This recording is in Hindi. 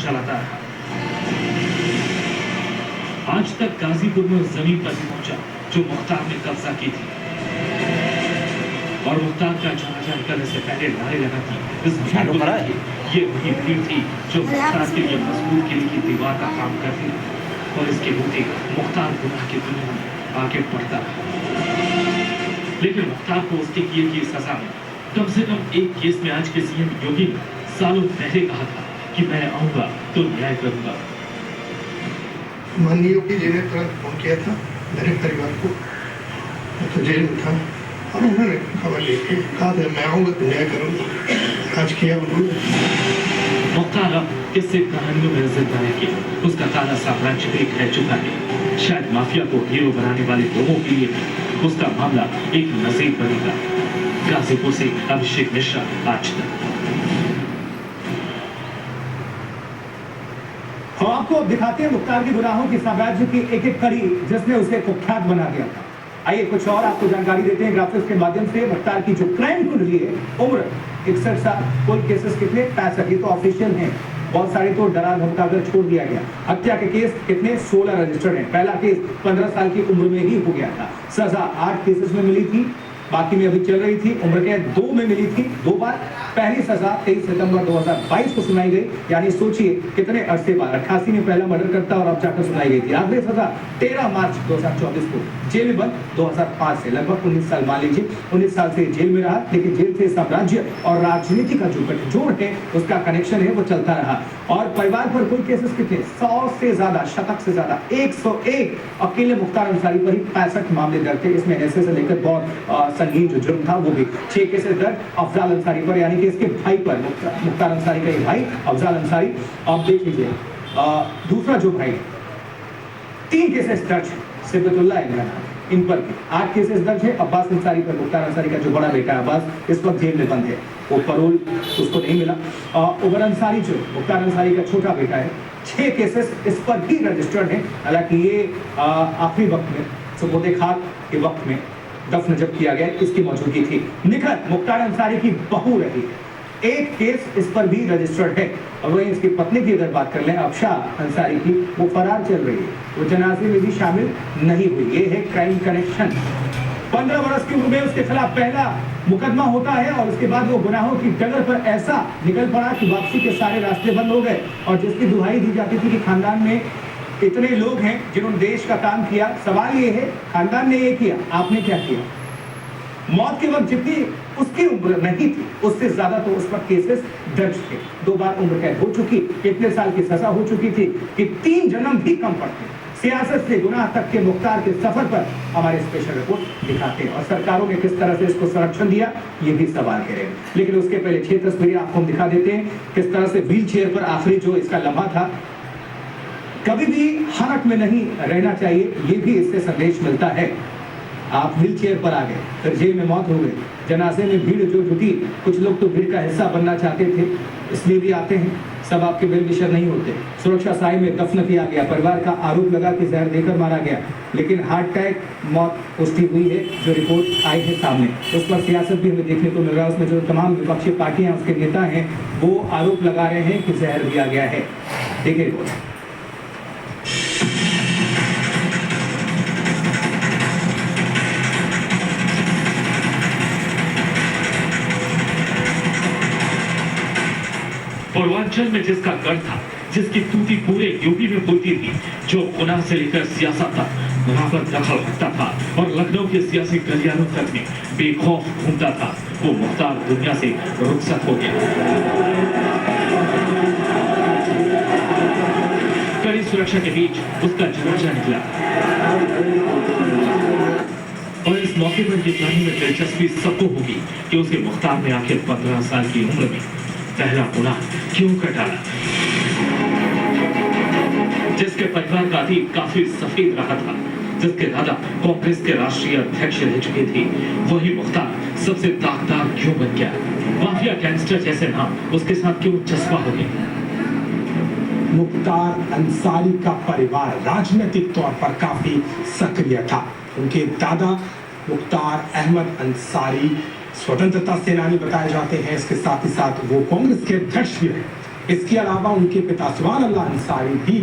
चलाता रहा। आज तक गाजीपुर में उस जमीन पर नहीं पहुंचा जो मुख्तार ने कब्जा की थी, और मुख्तार का जनाजा निकलने से पहले नारे लगाती इस भीड़ को देखिए, ये वही भीड़ थी जो मुख्तार के लिए मजबूत किले की दीवार का काम करती, और इसके होते मुख्तार गुनाह की दुनिया में आगे बढ़ता रहा। लेकिन मुख्तार को उसके किए की सजा में कम से कम एक केस में आज के सीएम योगी ने सालों पहले कहा था कि मैं आऊंगा तो न्याय करूंगा। माननीय योगी जी ने तुरंत फोन किया था मेरे परिवार को, मैं तो जेल में था, और उन्होंने खबर ली थी, कहा था मैं आऊंगा तो न्याय करूंगा। आज किया उन्होंने। मुख्तार अब इससे कहानियों में जिंदा रह के उसका ताजा साम्राज्य भी रह चुका है। शायद माफिया को हीरो बनाने वाले लोगों के लिए भी उसका मामला एक नजीर बनेगा। गाजीपुर से अभिषेक मिश्रा, आज तक। हम आपको दिखाते हैं मुख्तार के गुनाहों की साम्राज्य की एक एक कड़ी जिसने उसे कुख्यात बना दिया था। आइए कुछ और आपको जानकारी देते हैं ग्राफिक्स के माध्यम से। मुख्तार की जो क्राइम कुंडली है, उम्र 61 साल, कुल केसेस कितने 65, ये तो ऑफिशियल हैं, बहुत सारे तो डरा धमकाकर छोड़ दिया गया। हत्या के केस कितने 16 रजिस्टर्ड हैं। पहला केस 15 साल की उम्र में ही हो गया था। सजा 8 केसेस में मिली थी, बाकी में अभी चल रही थी। उम्र कैद 2 में मिली थी 2 बार। पहली सजा 23 सितंबर 2022 को सुनाई गई, यानी सोचिए कितने अरसे बाद। 88 में पहला मर्डर करता और अब जाकर सुनाई गई थी। आखिरी सजा 13 मार्च 2024 को, जेल में बंद 2005 से, लगभग 19 साल मान लीजिए। 19 साल से जेल में रहा, लेकिन जेल से साम्राज्य और राजनीति का जो गठजोड़ है, उसका कनेक्शन है, वो चलता रहा। और परिवार पर कुल केसेस कितने 100 से ज्यादा, शतक से ज्यादा 101 अकेले मुख्तार अंसारी पर ही 65 मामले दर्ज थे। इसमें ऐसे से लेकर बहुत संगीन जो जुर्म था वो भी 6 केसेस दर्ज अफजाल अंसारी पर, यानी कि इसके भाई पर, मुख्तार अंसारी का भाई अफजाल अंसारी। आप देख लीजिए दूसरा जो भाई, 3 केसेस दर्ज है, सिबतुल्लाह इमरान इन पर भी 8 केसेस दर्ज है। अब्बास अंसारी पर, मुख्तार अंसारी का जो बड़ा बेटा अब्बास, इस वक्त जेल में बंद है, वो परोल उसको नहीं मिला। उमर अंसारी जो मुख्तार अंसारी का छोटा बेटा है, 6 केसेस इस पर भी रजिस्टर्ड है। हालांकि ये आखिरी वक्त में, सुबोधे खाक के वक्त में दफन जब किया गया, इसकी मौजूदगी थी। निखत मुख्तार अंसारी की बहू रही, 1 केस इस पर भी रजिस्टर्ड है। और वहीं इसकी पत्नी की अगर बात कर लें, अफशा अंसारी की, वो फरार चल रही है, वो जनाजे में भी शामिल नहीं हुई। ये है क्राइम कनेक्शन। 15 वर्ष की उम्र में उसके खिलाफ पहला मुकदमा होता है, और उसके बाद वो गुनाहों की डगर पर ऐसा निकल पड़ा कि वापसी के सारे रास्ते बंद हो गए। और जिसकी दुहाई दी जाती थी कि खानदान में इतने लोग हैं जिन्होंने देश का काम किया, सवाल ये है खानदान ने ये किया, आपने क्या किया? मौत के वक्त जितनी उसकी उम्र नहीं थी, उससे ज्यादा तो उस पर केसेस दर्ज थे। 2 बार उम्र कैद हो चुकी, कितने साल की सजा हो चुकी थी कि 3 जन्म भी कम पड़ते। सियासत से गुनाह तक के मुख्तार के सफर पर हमारे स्पेशल रिपोर्ट दिखाते हैं, और सरकारों ने किस तरह से इसको संरक्षण दिया, ये भी सवाल करें। लेकिन उसके पहले 6 तस्वीरें आपको हम दिखा देते हैं, किस तरह से व्हील चेयर पर आखिरी जो इसका लम्हा था। कभी भी हरकत में नहीं रहना चाहिए, ये भी इससे संदेश मिलता है। आप व्हील चेयर पर आ गए, फिर जेल में मौत हो गई, जनाजे में भीड़ जो जुटी, कुछ लोग तो भीड़ का हिस्सा बनना चाहते थे, इसलिए भी आते हैं, सब आपके वेल विशर नहीं होते। सुरक्षा साई में दफन किया गया, परिवार का आरोप लगा कि जहर देकर मारा गया, लेकिन हार्ट अटैक मौत पुष्टि हुई है, जो रिपोर्ट आई है सामने। उस पर सियासत भी हमें देखने को मिल रहा है, उसमें जो तमाम विपक्षी पार्टियां, उसके नेता हैं, वो आरोप लगा रहे हैं कि जहर दिया गया है। देखिए रिपोर्ट। पूर्वांचल में जिसका गढ़ था, जिसकी तूती पूरे यूपी में बोलती थी, जो गुनाह से लेकर सियासत तक वहां पर दखल रखता था और लखनऊ के सियासी गलियारों तक में बेखौफ घूमता था, वो मुख्तार दुनिया से रुखसत हो गया। कड़ी सुरक्षा के बीच उसका जनाजा निकला, और इस मौके पर ये जानने में दिलचस्पी सबको होगी कि उसके मुख्तार ने आखिर 15 साल की उम्र में पहला गुनाह क्यों कर डाला। जिसके परिवार का अतीत काफी सफेद रहा था, जिसके दादा कांग्रेस के राष्ट्रीय अध्यक्ष रह चुके थे, वही मुख्तार सबसे दागदार क्यों बन गया? माफिया गैंगस्टर जैसे नाम उसके साथ क्यों चस्पा हो गया? मुख्तार अंसारी का परिवार राजनीतिक तौर पर काफी सक्रिय था। उनके दादा मुख्तार अहमद अंसारी स्वतंत्रता सेनानी बताए जाते हैं, इसके साथ ही साथ वो कांग्रेस के अध्यक्ष भी रहे। इसके अलावा उनके पिता सुभान अल्लाह अंसारी भी